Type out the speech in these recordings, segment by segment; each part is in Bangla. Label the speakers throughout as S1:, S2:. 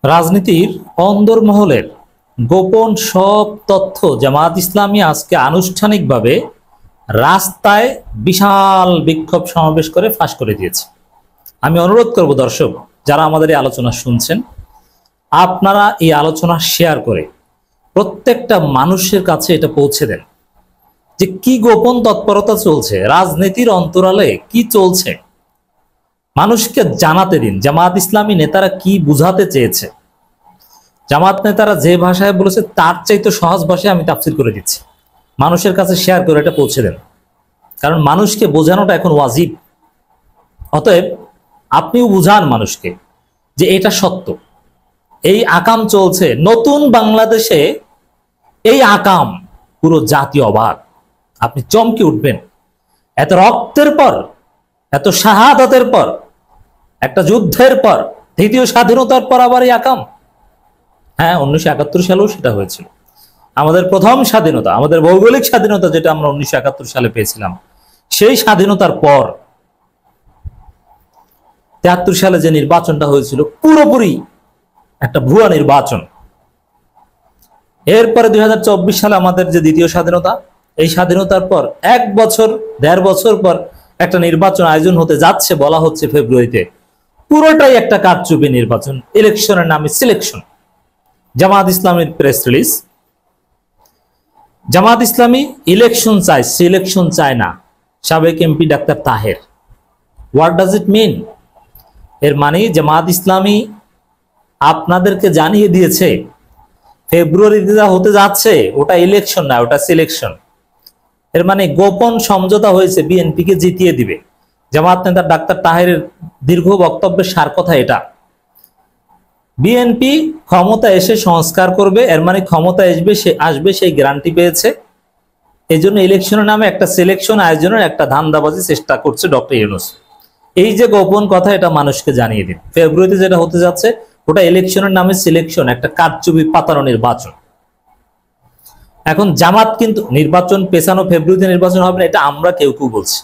S1: রাজনীতির অন্দরমহলের গোপন সব তথ্য জামায়াত ইসলামী আজকে আনুষ্ঠানিকভাবে রাস্তায় বিশাল বিক্ষোভ সমাবেশ করে ফাঁস করে দিয়েছে। আমি অনুরোধ করব দর্শক যারা আমাদের এই আলোচনা শুনছেন, আপনারা এই আলোচনা শেয়ার করে প্রত্যেকটা মানুষের কাছে এটা পৌঁছে দেন যে কি গোপন তৎপরতা চলছে, রাজনীতির অন্তরালে কি চলছে মানুষকে জানাতে দিন। জামায়াত ইসলামী নেতারা কি বুঝাতে চেয়েছে, জামাত নেতারা যে ভাষায় বলেছে তার চাইতে সহজ ভাষায় আমি তাফসীর করে দিচ্ছি। মানুষের কাছে শেয়ার করে এটা পৌঁছে দেন, কারণ মানুষকে বোঝানোটা এখন ওয়াজিব। অতএব আপনিও বুঝান মানুষকে যে এটা সত্য, এই আকাম চলছে নতুন বাংলাদেশে, এই আকাম পুরো জাতি অবাক। আপনি চমকে উঠবেন, এত রক্তের পর, এত শাহাদাতের পর, একটা যুদ্ধের পর, দ্বিতীয় স্বাধীনতার পর আবার এই আকাম। হ্যাঁ, 1971 সালেও সেটা হয়েছিল। আমাদের প্রথম স্বাধীনতা, আমাদের ভৌগোলিক স্বাধীনতা যেটা আমরা 1971 সালে পেয়েছিলাম, সেই স্বাধীনতার পর 73 সালে যে নির্বাচনটা হয়েছিল পুরোপুরি একটা ভুয়া নির্বাচন। এরপরে 2024 সালে আমাদের যে দ্বিতীয় স্বাধীনতা, এই স্বাধীনতার পর 1 বছর 1.5 বছর পর একটা নির্বাচন আয়োজন হতে যাচ্ছে, বলা হচ্ছে ফেব্রুয়ারিতে। পুরোটাই একটা কারচুপি নির্বাচন, ইলেকশনের নামে সিলেকশন। জামায়াত ইসলামীর প্রেস রিলিজ, জামায়াত ইসলামী ইলেকশন চায়, সিলেকশন চায় না। সাবেক MP doctor Taher. What does it mean? এর মানে জামায়াত ইসলামী আপনাদেরকে জানিয়ে দিয়েছে ফেব্রুয়ারিতে যা হতে যাচ্ছে ওটা ইলেকশন না, ওটা সিলেকশন। এর মানে গোপন সমঝোতা হয়েছে, বিএনপিকে জিতিয়ে দিবে। জামায়াত নেতা ডাক্তার তাহেরের দীর্ঘ বক্তব্যের সার কথা এটা। বিএনপি ক্ষমতা এসে সংস্কার করবে, এর মানে ক্ষমতা আসবে সেই গ্যারান্টি পেয়েছে। এই জন্য ইলেকশনের নামে একটা সিলেকশন আয়োজনের একটা ধান্দাবাজি চেষ্টা করছে ডক্টর ইউনূস। এই যে গোপন কথা, এটা মানুষকে জানিয়ে দিন। ফেব্রুয়ারিতে যেটা হতে যাচ্ছে ওটা ইলেকশনের নামে সিলেকশন, একটা কারচুপি পাতানো নির্বাচন। এখন জামাত কিন্তু নির্বাচন পেছানো, ফেব্রুয়ারিতে নির্বাচন হবে না, এটা আমরা কেউ বলছি,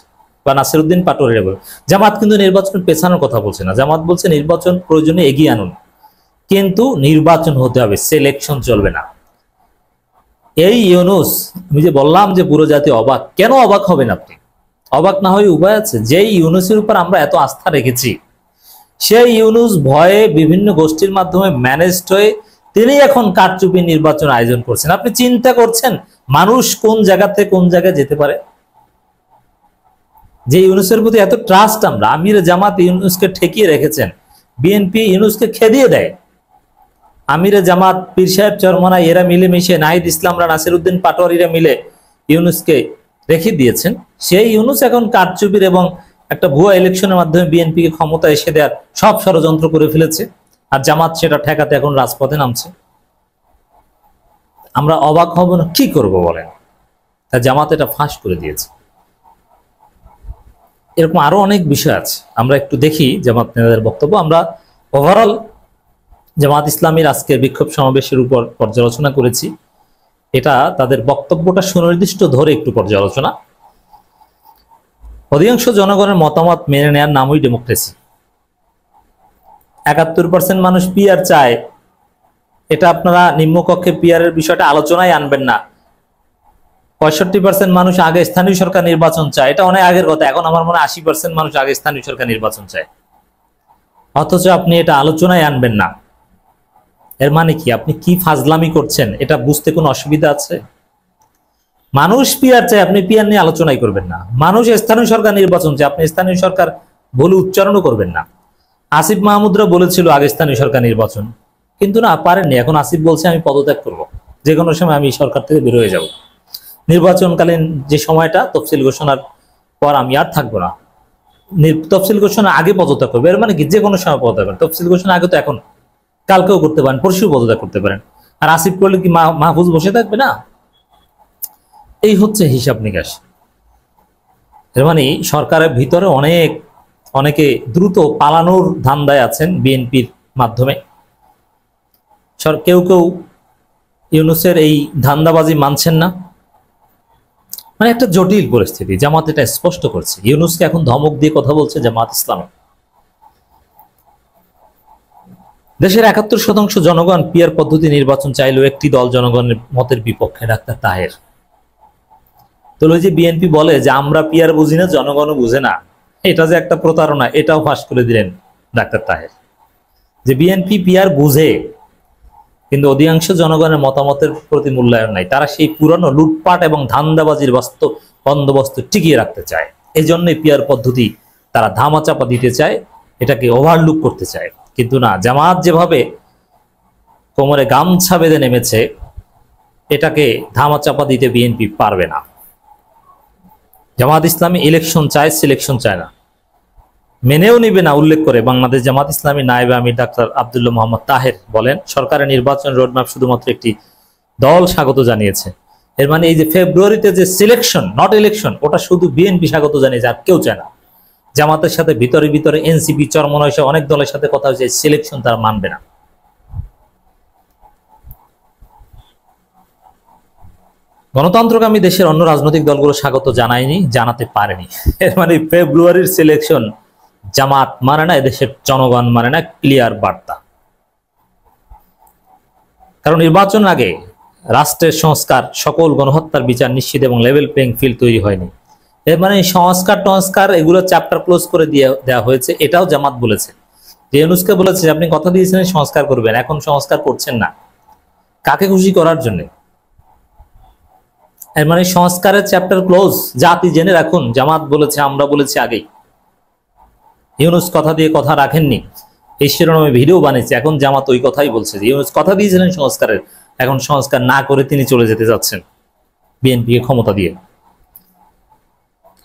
S1: বা নাসিরউদ্দিন পাটোয়ারিরা বলে। জামাত কিন্তু নির্বাচন পেছানোর কথা বলছে না, জামাত বলছে নির্বাচন প্রয়োজনে এগিয়ে আনুন, কিন্তু নির্বাচন হতে হবে, সিলেকশন চলবে না। এই ইউনূস, আমি যে বললাম যে পুরো জাতি অবাক। কেন অবাক হবেন আপনি? অবাক না হয়ে উপায় আছে। যেই ইউনূসের উপর আমরা এত আস্থা রেখেছি, সেই ইউনূস ভয়ে বিভিন্ন গোষ্ঠীর মাধ্যমে ম্যানেজড হয়ে তিনি এখন কারচুপি নির্বাচন আয়োজন করছেন। আপনি চিন্তা করছেন মানুষ কোন জায়গা থেকে কোন জায়গায় যেতে পারে? যে ইউনূসের প্রতি এত ট্রাস্ট আমরা, আমির জামাত ইউনূসকে ঠেকিয়ে রেখেছেন, বিএনপি ইউনূসকে খেদিয়ে দেয়। আমিরে জামাত, পীর সাহেব চরমনা, এরা মিলেমিশে, নাহিদ ইসলামরা, নাসিরউদ্দিন পাটোয়ারিরা মিলে ইউনূসকে রেখে দিয়েছেন। সেই ইউনূস এখন কারচুপির এবং একটা ভুয়া ইলেকশনের মাধ্যমে বিএনপিকে ক্ষমতা এসে দেওয়ার সব ষড়যন্ত্র করে ফেলেছে, আর জামাত সেটা ঠেকাতে এখন রাজপথে নামছে। আমরা অবাক হব না? কি করব বলেন? তা জামাত এটা ফাঁস করে দিয়েছে। এরকম আরো অনেক বিষয় আছে, আমরা একটু দেখি জামাত নেতাদের বক্তব্য। আমরা ওভারঅল জামাত ইসলামীর আজকের বিক্ষোভ সমাবেশের উপর পর্যালোচনা করেছি। এটা তাদের বক্তব্যটা সুনির্দিষ্ট ধরে একটু পর্যালোচনা। অধিকাংশ জনগণের মতামত মেনে নেওয়ার নামই ডেমোক্রেসি। 71% মানুষ পিআর চায়, এটা আপনারা নিম্নকক্ষে পিআরের বিষয়টা আলোচনায় আনবেন না। 65% মানুষ আগে স্থানীয় সরকার নির্বাচন চায়, এটা অনেক আগের কথা। এখন আমার মনে হয় 80% মানুষ আগে স্থানীয় সরকার নির্বাচন চায়, অথচ আপনি এটা আলোচনায় আনবেন না। এর মানে কি? আপনি কি ফাজলামি করছেন? এটা বুঝতে কোনো অসুবিধা আছে? মানুষ পিআর চায়, আপনি পিআর নিয়ে আলোচনাই করবেন না। মানুষ স্থানীয় সরকার নির্বাচন চায়, আপনি স্থানীয় সরকার বলে উচ্চারণও করবেন না। আসিফ মাহমুদরা বলেছিল আগে স্থানীয় সরকার নির্বাচন, কিন্তু না, পারেননি। এখন আসিফ বলছে আমি পদত্যাগ করব, যে কোনো সময় আমি সরকার থেকে বের হয়ে যাব। নির্বাচনকালীন যে সময়টা, তফসিল ঘোষণার পর আমি আর থাকবো না, তফসিল ঘোষণার আগে পদত্যাগ করবো। এর মানে কি? যে কোনো সময় পদত্যাগ করেন। তফসিল ঘোষণা আগে তো এখন, কালকেও করতে পারেন, পরশু পদত্যাগ করতে পারেন। আর আসিফ করলে কি মাহফুজ বসে থাকবে না? এই হচ্ছে হিসাব নিকাশ। এর মানে সরকারের ভিতরে অনেকে দ্রুত পালানোর ধান্দায় আছেন বিএনপির মাধ্যমে। কেউ ইউনূসের এই ধান্দাবাজি মানছেন না। মানে একটা জটিল পরিস্থিতি। জামাত এটা স্পষ্ট করছে। ইউনূসকে এখন ধমক দিয়ে কথা বলছে জামাত ইসলামী। দেশের ৭১% জনগণ পিয়ার পদ্ধতি নির্বাচন চাইলেও একটি দল জনগণের মতের বিপক্ষে, ডাক্তার তাহের। তো ওই যে বিএনপি বলে যে আমরা পিয়ার বুঝি না, জনগণও বুঝে না, এটা যে একটা প্রতারণা, এটাও ফাঁস করে দিলেন ডাক্তার তাহের। যে বিএনপি পিয়ার বুঝে, কিন্তু অধিকাংশ জনগণের মতামতের প্রতি মূল্যায়ন নাই। তারা সেই পুরানো লুটপাট এবং ধান্দাবাজির বন্দোবস্ত টিকিয়ে রাখতে চায়। এই জন্যই পিয়ার পদ্ধতি তারা ধামাচাপা দিতে চায়, এটাকে ওভারলুক করতে চায়। কিন্তু না, জামাত যেভাবে কোমরে গামছা বেঁধে নেমেছে, এটাকে ধামাচাপা দিতে বিএনপি পারবে না। জামাত ইসলামী ইলেকশন চায়, সিলেকশন চায় না, মেনেও নিবে না। উল্লেখ করে বাংলাদেশ জামাত ইসলামী নায়েবে আমির ডাক্তার আব্দুল্লাহ মোহাম্মদ তাহের বলেন, সরকারের নির্বাচন রোডম্যাপ শুধুমাত্র একটি দল স্বাগত জানিয়েছে। এর মানে এই যে ফেব্রুয়ারিতে যে সিলেকশন নট ইলেকশন, ওটা শুধু বিএনপি স্বাগত জানিয়েছে, আর কেউ চায় না। জামাতের সাথে ভিতরে ভিতরে এনসিপি, চরমনাই সহ অনেক দলের সাথে কথা হয়েছে, সিলেকশন তারা মানবে না। গণতন্ত্রকামী দেশের অন্য রাজনৈতিক দলগুলো স্বাগত জানায়নি, জানাতে পারেনি। এর মানে ফেব্রুয়ারির সিলেকশন জামাত মানে না, এদেশের জনগণ মানে না, ক্লিয়ার বার্তা। কারণ নির্বাচন আগে রাষ্ট্রের সংস্কার, সকল গণহত্যার বিচার নিশ্চিত এবং লেভেল প্লেইং ফিল্ড তৈরি হয়নি। এর মানে সংস্কার এগুলো চ্যাপ্টার ক্লোজ করে দেওয়া হয়েছে, এটাও জামাত বলেছে। যে ইউনূসকে বলেছে আপনি কথা দিয়েছিলেন সংস্কার করবেন, এখন সংস্কার করছেন না, কাকে খুশি করার জন্য? এর মানে সংস্কারের চ্যাপ্টার ক্লোজ, জাতি জেনে রাখুন। জামাত বলেছে, আমরা বলেছি আগেই। ইউনূস কথা দিয়ে কথা রাখেননি, এই শিরোনামে ভিডিও বানিয়েছে, এখন জামাত ওই কথাই বলছে যে ইউনূস কথা দিয়েছিলেন সংস্কারের, এখন সংস্কার না করে তিনি চলে যেতে যাচ্ছেন বিএনপিকে ক্ষমতা দিয়ে।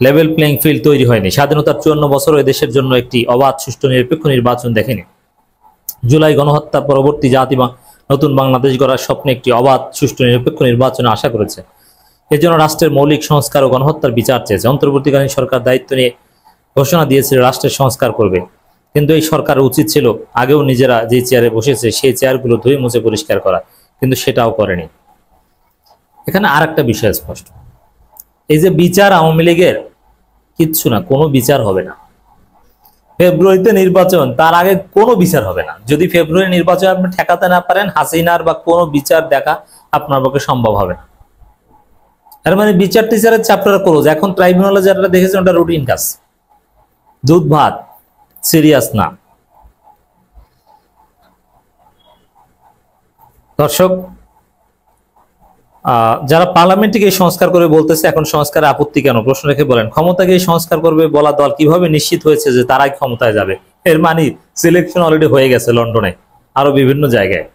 S1: লেভেল প্লেইং ফিল্ড তৈরি হয়নি। স্বাধীনতার 54 বছর ওই দেশের জন্য একটি অবাধ, সুষ্ঠু, নিরপেক্ষ নির্বাচন দেখেনি। জুলাই গণহত্যা পরবর্তী জাতি বা নতুন বাংলাদেশ গড়ার স্বপ্নে একটি অবাধ, সুষ্ঠু, নিরপেক্ষ নির্বাচনে আশা করেছে। এজন্য রাষ্ট্রের মৌলিক সংস্কার ও গণহত্যার বিচার চেয়েছে। অন্তর্বর্তীকালীন সরকার দায়িত্ব নিয়ে ঘোষণা দিয়েছিল রাষ্ট্রের সংস্কার করবে, কিন্তু এই সরকার উচিত ছিল আগেও নিজেরা যে চেয়ারে বসেছে সেই চেয়ারগুলো ধুয়ে মুছে পরিষ্কার করা, কিন্তু সেটাও করেনি। এখানে আর একটা বিষয় স্পষ্ট, এই যে বিচার আওয়ামী লীগের কিচ্ছু না, কোনো বিচার হবে না। ফেব্রুয়ারিতে নির্বাচন, তার আগে কোনো বিচার হবে না। যদি ফেব্রুয়ারি নির্বাচন আপনি ঠেকাতে না পারেন, হাসিনার বা কোনো বিচার দেখা আপনার পক্ষে সম্ভব হবে না। এর মানে বিচার টিচারের চ্যাপ্টার ক্লোজ। এখন ট্রাইব্যুনালে যারা দেখেছেন ওটা রুটিন কাজ, দুধ ভাত, সিরিয়াস না। দর্শক, যারা পার্লামেন্টে গিয়ে সংস্কার করে বলতেছে এখন সংস্কারে আপত্তি কেন, প্রশ্ন রেখে বলেন ক্ষমতা গিয়ে সংস্কার করবে বলা দল কিভাবে নিশ্চিত হয়েছে যে তারাই ক্ষমতায় যাবে? এর মানে সিলেকশন অলরেডি হয়ে গেছে লন্ডনে, আরো বিভিন্ন জায়গায়।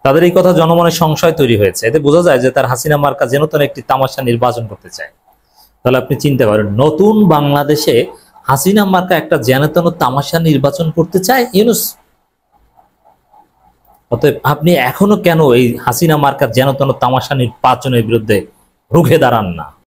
S1: তাদের এই কথা জনমনের সংশয় তৈরি হয়েছে। এতে বোঝা যায় যে তার হাসিনা মার্কা যেন তেন একটি তামাশা নির্বাচন করতে চায়। তাহলে আপনি চিন্তা করেন, নতুন বাংলাদেশে হাসিনা মার্কা একটা যেন তেন তামাশা নির্বাচন করতে চায় ইউনূস। অতএব আপনি এখনো কেন এই হাসিনা মার্কার যেন তেন তামাশা নির্বাচনের বিরুদ্ধে রুখে দাঁড়ান না?